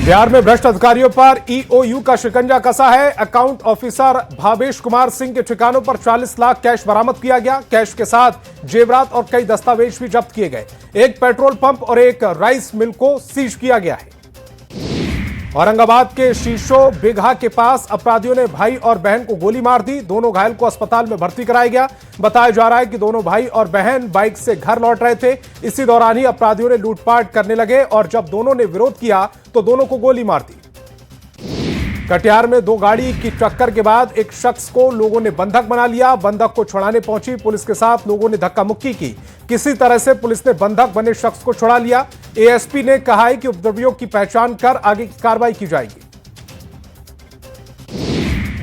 बिहार में भ्रष्ट अधिकारियों पर ईओयू का शिकंजा कसा है। अकाउंट ऑफिसर भावेश कुमार सिंह के ठिकानों पर 40 लाख कैश बरामद किया गया। कैश के साथ जेवरात और कई दस्तावेज भी जब्त किए गए। एक पेट्रोल पंप और एक राइस मिल को सीज किया गया है। औरंगाबाद के शीशो बिघा के पास अपराधियों ने भाई और बहन को गोली मार दी। दोनों घायल को अस्पताल में भर्ती कराया गया। बताया जा रहा है कि दोनों भाई और बहन बाइक से घर लौट रहे थे। इसी दौरान ही अपराधियों ने लूटपाट करने लगे और जब दोनों ने विरोध किया तो दोनों को गोली मार दी। कटिहार में दो गाड़ी की टक्कर के बाद एक शख्स को लोगों ने बंधक बना लिया। बंधक को छुड़ाने पहुंची पुलिस के साथ लोगों ने धक्का मुक्की की। किसी तरह से पुलिस ने बंधक बने शख्स को छुड़ा लिया। एएसपी ने कहा है कि उपद्रवियों की पहचान कर आगे की कार्रवाई की जाएगी।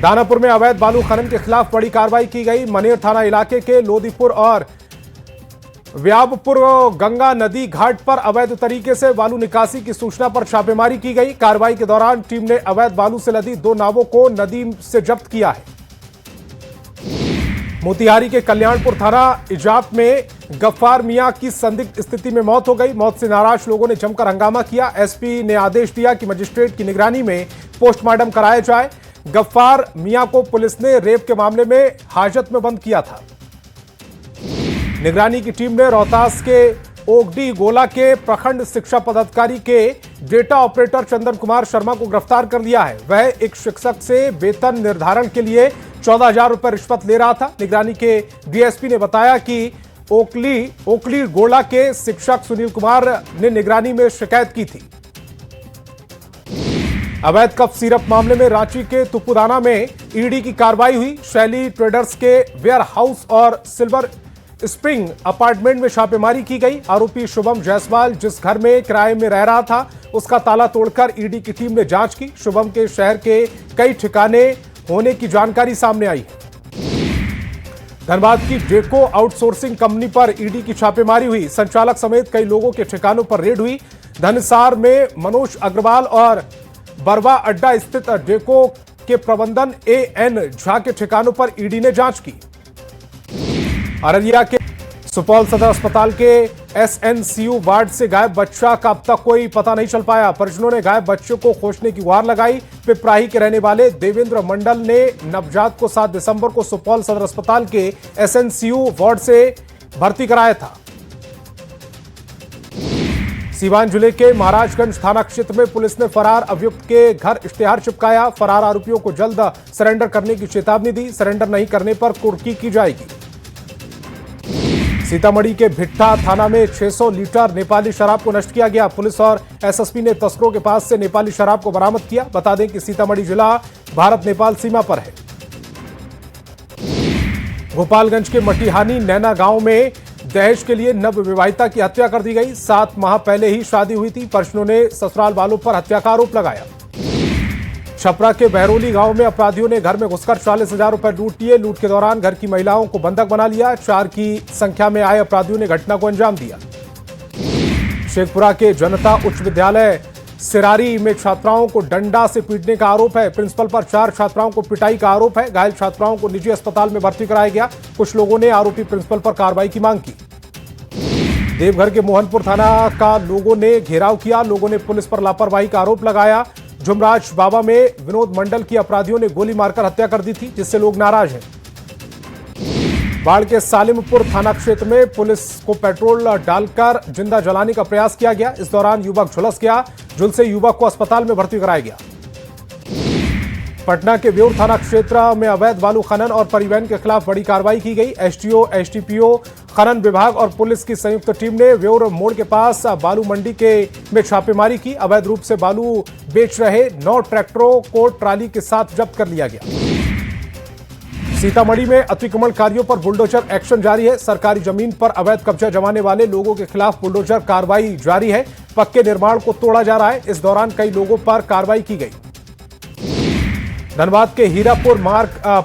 दानापुर में अवैध बालू खनन के खिलाफ बड़ी कार्रवाई की गई। मनेर थाना इलाके के लोदीपुर और व्याबपुर गंगा नदी घाट पर अवैध तरीके से बालू निकासी की सूचना पर छापेमारी की गई। कार्रवाई के दौरान टीम ने अवैध बालू से लदी 2 नावों को नदी से जब्त किया है। मोतिहारी के कल्याणपुर थाना इजाप में गफ्फार मियां की संदिग्ध स्थिति में मौत हो गई। मौत से नाराज लोगों ने जमकर हंगामा किया। एसपी ने आदेश दिया कि मजिस्ट्रेट की निगरानी में पोस्टमार्टम कराया जाए। गफ्फार मियां को पुलिस ने रेप के मामले में हाजत में बंद किया था। निगरानी की टीम ने रोहतास के ओगडी गोला के प्रखंड शिक्षा पदाधिकारी के डेटा ऑपरेटर चंदन कुमार शर्मा को गिरफ्तार कर लिया है। वह एक शिक्षक से वेतन निर्धारण के लिए 14,000 रुपए रिश्वत ले रहा था। निगरानी के डीएसपी ने बताया कि ओकली गोला के शिक्षक सुनील कुमार ने निगरानी में शिकायत की थी। अवैध कफ सिरप मामले में रांची के तुपुदाना में ईडी की कार्रवाई हुई। शैली ट्रेडर्स के वेयर हाउस और सिल्वर स्प्रिंग अपार्टमेंट में छापेमारी की गई। आरोपी शुभम जायसवाल जिस घर में किराए में रह रहा था उसका ताला तोड़कर ईडी की टीम ने जांच की। शुभम के शहर के कई ठिकाने होने की जानकारी सामने आई है। धनबाद की डेको आउटसोर्सिंग कंपनी पर ईडी की छापेमारी हुई। संचालक समेत कई लोगों के ठिकानों पर रेड हुई। धनसार में मनोज अग्रवाल और बरवा अड्डा स्थित डेको के प्रबंधन एएन झा के ठिकानों पर ईडी ने जांच की। अररिया के सुपौल सदर अस्पताल के एसएनसीयू वार्ड से गायब बच्चा का अब तक कोई पता नहीं चल पाया। परिजनों ने गायब बच्चे को खोजने की गुहार लगाई। पिपराही के रहने वाले देवेंद्र मंडल ने नवजात को 7 दिसंबर को सुपौल सदर अस्पताल के एसएनसीयू वार्ड से भर्ती कराया था। सीवान जिले के महाराजगंज थाना क्षेत्र में पुलिस ने फरार अभियुक्त के घर इश्तेहार चिपकाया। फरार आरोपियों को जल्द सरेंडर करने की चेतावनी दी। सरेंडर नहीं करने पर कुर्की की जाएगी। सीतामढ़ी के भिट्ठा थाना में 600 लीटर नेपाली शराब को नष्ट किया गया। पुलिस और एसएसपी ने तस्करों के पास से नेपाली शराब को बरामद किया। बता दें कि सीतामढ़ी जिला भारत नेपाल सीमा पर है। गोपालगंज के मटिहानी नैना गांव में दहेज के लिए नवविवाहिता की हत्या कर दी गई। 7 माह पहले ही शादी हुई थी। परिजनों ने ससुराल वालों पर हत्या का आरोप लगाया। छपरा के बहरोली गांव में अपराधियों ने घर में घुसकर 40,000 रुपए लूट लिए। लूट के दौरान घर की महिलाओं को बंधक बना लिया। 4 की संख्या में आए अपराधियों ने घटना को अंजाम दिया। शेखपुरा के जनता उच्च विद्यालय सिरारी में छात्राओं को डंडा से पीटने का आरोप है। प्रिंसिपल पर 4 छात्राओं को पिटाई का आरोप है। घायल छात्राओं को निजी अस्पताल में भर्ती कराया गया। कुछ लोगों ने आरोपी प्रिंसिपल पर कार्रवाई की मांग की। देवघर के मोहनपुर थाना का लोगों ने घेराव किया। लोगों ने पुलिस पर लापरवाही का आरोप लगाया। जुमराज बाबा में विनोद मंडल की अपराधियों ने गोली मारकर हत्या कर दी थी, जिससे लोग नाराज हैं। बाढ़ के सालिमपुर थाना क्षेत्र में पुलिस को पेट्रोल डालकर जिंदा जलाने का प्रयास किया गया। इस दौरान युवक झुलस गया। झुलसे युवक को अस्पताल में भर्ती कराया गया। पटना के व्यूर थाना क्षेत्र में अवैध बालू खनन और परिवहन के खिलाफ बड़ी कार्रवाई की गई। एसटीओ, एसटीपीओ, खनन विभाग और पुलिस की संयुक्त टीम ने व्यूर मोड़ के पास बालू मंडी में छापेमारी की। अवैध रूप से बालू बेच रहे 9 ट्रैक्टरों को ट्राली के साथ जब्त कर लिया गया। सीतामढ़ी में अतिक्रमणकारियों पर बुलडोजर एक्शन जारी है। सरकारी जमीन पर अवैध कब्जा जमाने वाले लोगों के खिलाफ बुलडोजर कार्रवाई जारी है। पक्के निर्माण को तोड़ा जा रहा है। इस दौरान कई लोगों पर कार्रवाई की गई। धनबाद के हीरापुर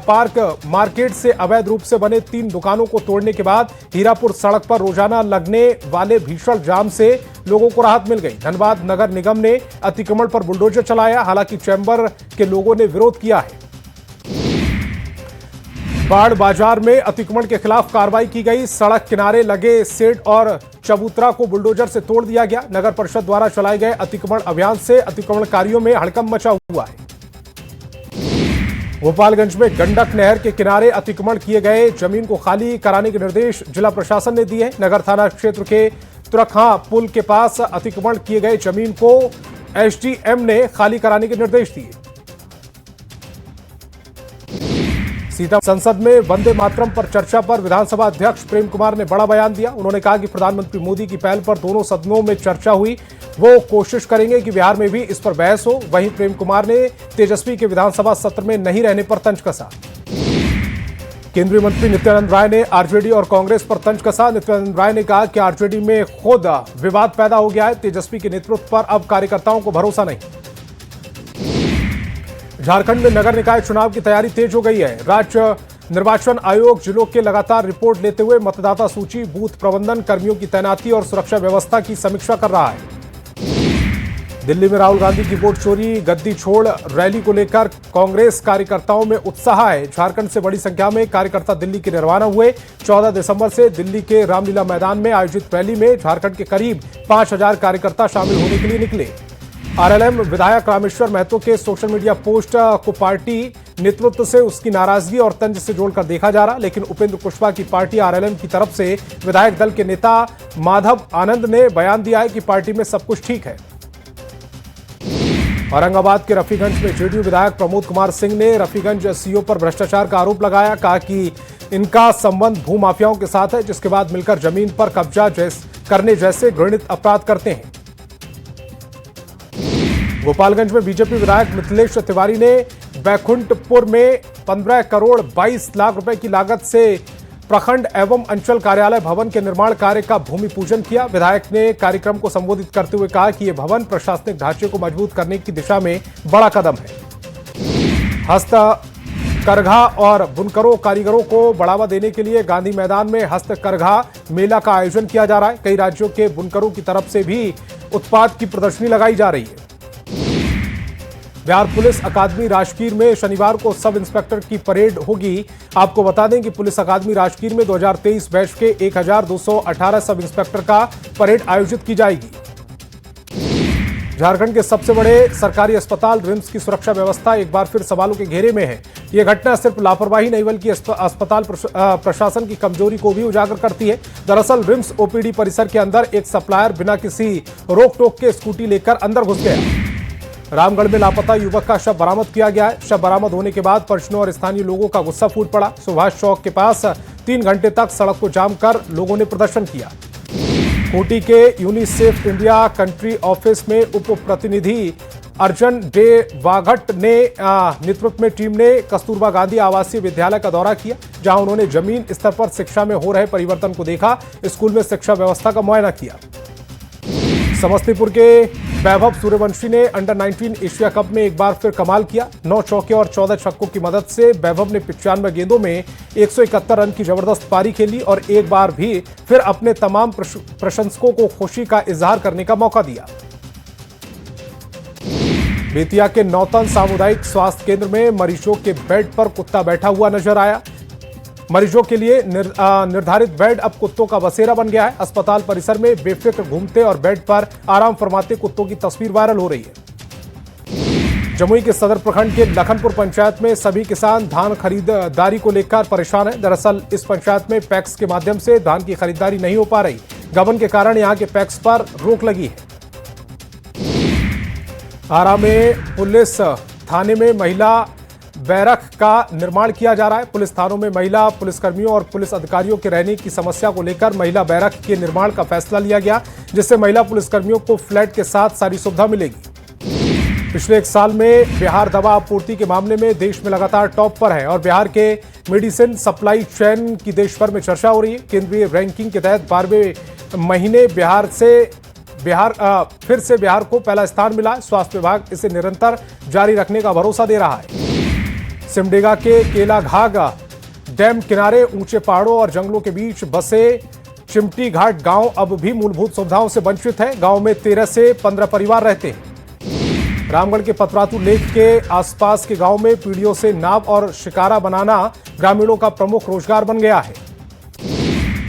पार्क मार्केट से अवैध रूप से बने 3 दुकानों को तोड़ने के बाद हीरापुर सड़क पर रोजाना लगने वाले भीषण जाम से लोगों को राहत मिल गई। धनबाद नगर निगम ने अतिक्रमण पर बुलडोजर चलाया। हालांकि चैम्बर के लोगों ने विरोध किया है। बाड़ बाजार में अतिक्रमण के खिलाफ कार्रवाई की गई। सड़क किनारे लगे शेड और चबूतरा को बुलडोजर से तोड़ दिया गया। नगर परिषद द्वारा चलाए गए अतिक्रमण अभियान से अतिक्रमणकारियों में हड़कंप मचा हुआ है। गोपालगंज में गंडक नहर के किनारे अतिक्रमण किए गए जमीन को खाली कराने के निर्देश जिला प्रशासन ने दिए। नगर थाना क्षेत्र के तुरखा पुल के पास अतिक्रमण किए गए जमीन को एसडीएम ने खाली कराने के निर्देश दिए। सीता संसद में वंदे मातरम पर चर्चा पर विधानसभा अध्यक्ष प्रेम कुमार ने बड़ा बयान दिया। उन्होंने कहा कि प्रधानमंत्री मोदी की पहल पर दोनों सदनों में चर्चा हुई। वो कोशिश करेंगे कि बिहार में भी इस पर बहस हो। वहीं प्रेम कुमार ने तेजस्वी के विधानसभा सत्र में नहीं रहने पर तंज कसा। केंद्रीय मंत्री नित्यानंद राय ने आरजेडी और कांग्रेस पर तंज कसा। नित्यानंद राय ने कहा कि आरजेडी में खुद विवाद पैदा हो गया है। तेजस्वी के नेतृत्व पर अब कार्यकर्ताओं को भरोसा नहीं। झारखंड में नगर निकाय चुनाव की तैयारी तेज हो गई है। राज्य निर्वाचन आयोग जिलों के लगातार रिपोर्ट लेते हुए मतदाता सूची, बूथ प्रबंधन, कर्मियों की तैनाती और सुरक्षा व्यवस्था की समीक्षा कर रहा है। दिल्ली में राहुल गांधी की वोट चोरी, गद्दी छोड़ रैली को लेकर कांग्रेस कार्यकर्ताओं में उत्साह है। झारखंड से बड़ी संख्या में कार्यकर्ता दिल्ली के रवाना हुए। 14 दिसंबर से दिल्ली के रामलीला मैदान में आयोजित रैली में झारखंड के करीब 5000 कार्यकर्ता शामिल होने के लिए निकले। आरएलएम विधायक रामेश्वर महतो के सोशल मीडिया पोस्ट को पार्टी नेतृत्व से उसकी नाराजगी और तंज से जोड़कर देखा जा रहा, लेकिन उपेंद्र कुशवाहा की पार्टी आरएलएम की तरफ से विधायक दल के नेता माधव आनंद ने बयान दिया है कि पार्टी में सब कुछ ठीक है। औरंगाबाद के रफीगंज में जेडीयू विधायक प्रमोद कुमार सिंह ने रफीगंज सीओ पर भ्रष्टाचार का आरोप लगाया। कहा कि इनका संबंध भूमाफियाओं के साथ है, जिसके बाद मिलकर जमीन पर कब्जा करने जैसे घृणित अपराध करते हैं। गोपालगंज में बीजेपी विधायक मिथिलेश तिवारी ने बैकुंठपुर में 15 करोड़ 22 लाख रुपए की लागत से प्रखंड एवं अंचल कार्यालय भवन के निर्माण कार्य का भूमि पूजन किया। विधायक ने कार्यक्रम को संबोधित करते हुए कहा कि यह भवन प्रशासनिक ढांचे को मजबूत करने की दिशा में बड़ा कदम है। हस्तकरघा और बुनकरों कारीगरों को बढ़ावा देने के लिए गांधी मैदान में हस्तकरघा मेला का आयोजन किया जा रहा है। कई राज्यों के बुनकरों की तरफ से भी उत्पाद की प्रदर्शनी लगाई जा रही है। बिहार पुलिस अकादमी राजगीर में शनिवार को सब इंस्पेक्टर की परेड होगी। आपको बता दें कि पुलिस अकादमी राजगीर में 2023 बैच के 1218 सब इंस्पेक्टर का परेड आयोजित की जाएगी। झारखंड के सबसे बड़े सरकारी अस्पताल रिम्स की सुरक्षा व्यवस्था एक बार फिर सवालों के घेरे में है। यह घटना सिर्फ लापरवाही नहीं बल्कि अस्पताल प्रशासन की कमजोरी को भी उजागर करती है। दरअसल रिम्स ओपीडी परिसर के अंदर एक सप्लायर बिना किसी रोक टोक के स्कूटी लेकर अंदर घुस गया। रामगढ़ में लापता युवक का शव बरामद किया गया है। शव बरामद होने के बाद परिजनों और स्थानीय लोगों का गुस्सा फूट पड़ा। सुभाष चौक के पास 3 घंटे तक सड़क को जाम कर लोगों ने प्रदर्शन किया। खूंटी के यूनिसेफ इंडिया कंट्री ऑफिस में उप प्रतिनिधि अर्जन डे वाघट ने नेतृत्व में टीम ने कस्तूरबा गांधी आवासीय विद्यालय का दौरा किया, जहां उन्होंने जमीन स्तर पर शिक्षा में हो रहे परिवर्तन को देखा। स्कूल में शिक्षा व्यवस्था का मुआयना किया। समस्तीपुर के वैभव सूर्यवंशी ने अंडर 19 एशिया कप में एक बार फिर कमाल किया। 9 चौके और 14 छक्कों की मदद से वैभव ने 95 गेंदों में 171 रन की जबरदस्त पारी खेली और एक बार भी फिर अपने तमाम प्रशंसकों को खुशी का इजहार करने का मौका दिया। बेतिया के नौतन सामुदायिक स्वास्थ्य केंद्र में मरीजों के बेड पर कुत्ता बैठा हुआ नजर आया। मरीजों के लिए निर्धारित बेड अब कुत्तों का बसेरा बन गया है। अस्पताल परिसर में बेफिक्र घूमते और बेड पर आराम फरमाते कुत्तों की तस्वीर वायरल हो रही है। जमुई के सदर प्रखंड के लखनपुर पंचायत में सभी किसान धान खरीदारी को लेकर परेशान हैं। दरअसल इस पंचायत में पैक्स के माध्यम से धान की खरीदारी नहीं हो पा रही। गबन के कारण यहां के पैक्स पर रोक लगी है। आरा में पुलिस थाने में महिला बैरक का निर्माण किया जा रहा है। पुलिस थानों में महिला पुलिसकर्मियों और पुलिस अधिकारियों के रहने की समस्या को लेकर महिला बैरक के निर्माण का फैसला लिया गया, जिससे महिला पुलिसकर्मियों को फ्लैट के साथ सारी सुविधा मिलेगी। पिछले 1 साल में बिहार दवा आपूर्ति के मामले में देश में लगातार टॉप पर है और बिहार के मेडिसिन सप्लाई चेन की देश भर में चर्चा हो रही है। केंद्रीय रैंकिंग के तहत 12वें महीने फिर से बिहार को पहला स्थान मिला। स्वास्थ्य विभाग इसे निरंतर जारी रखने का भरोसा दे रहा है। सिमडेगा के केलाघाग डैम किनारे ऊंचे पहाड़ों और जंगलों के बीच बसे चिमटी घाट गांव अब भी मूलभूत सुविधाओं से वंचित है। गांव में 13 से 15 परिवार रहते हैं। रामगढ़ के पतरातू लेक के आसपास के गांव में पीढ़ियों से नाव और शिकारा बनाना ग्रामीणों का प्रमुख रोजगार बन गया है।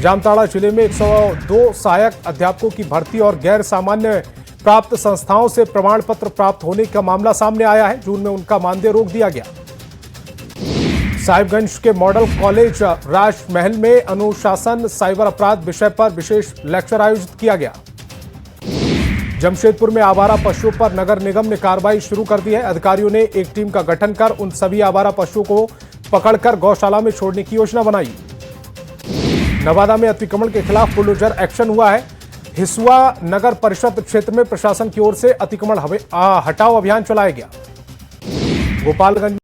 जामताड़ा जिले में 102 सहायक अध्यापकों की भर्ती और गैर सामान्य प्राप्त संस्थाओं से प्रमाण पत्र प्राप्त होने का मामला सामने आया है। जून में उनका मानदेय रोक दिया गया। साहिबगंज के मॉडल कॉलेज राजमहल में अनुशासन साइबर अपराध विषय पर विशेष लेक्चर आयोजित किया गया। जमशेदपुर में आवारा पशुओं पर नगर निगम ने कार्रवाई शुरू कर दी है। अधिकारियों ने एक टीम का गठन कर उन सभी आवारा पशुओं को पकड़कर गौशाला में छोड़ने की योजना बनाई। नवादा में अतिक्रमण के खिलाफ बुलडोजर एक्शन हुआ है। हिसुआ नगर परिषद क्षेत्र में प्रशासन की ओर से अतिक्रमण हटाओ अभियान चलाया गया। गोपालगंज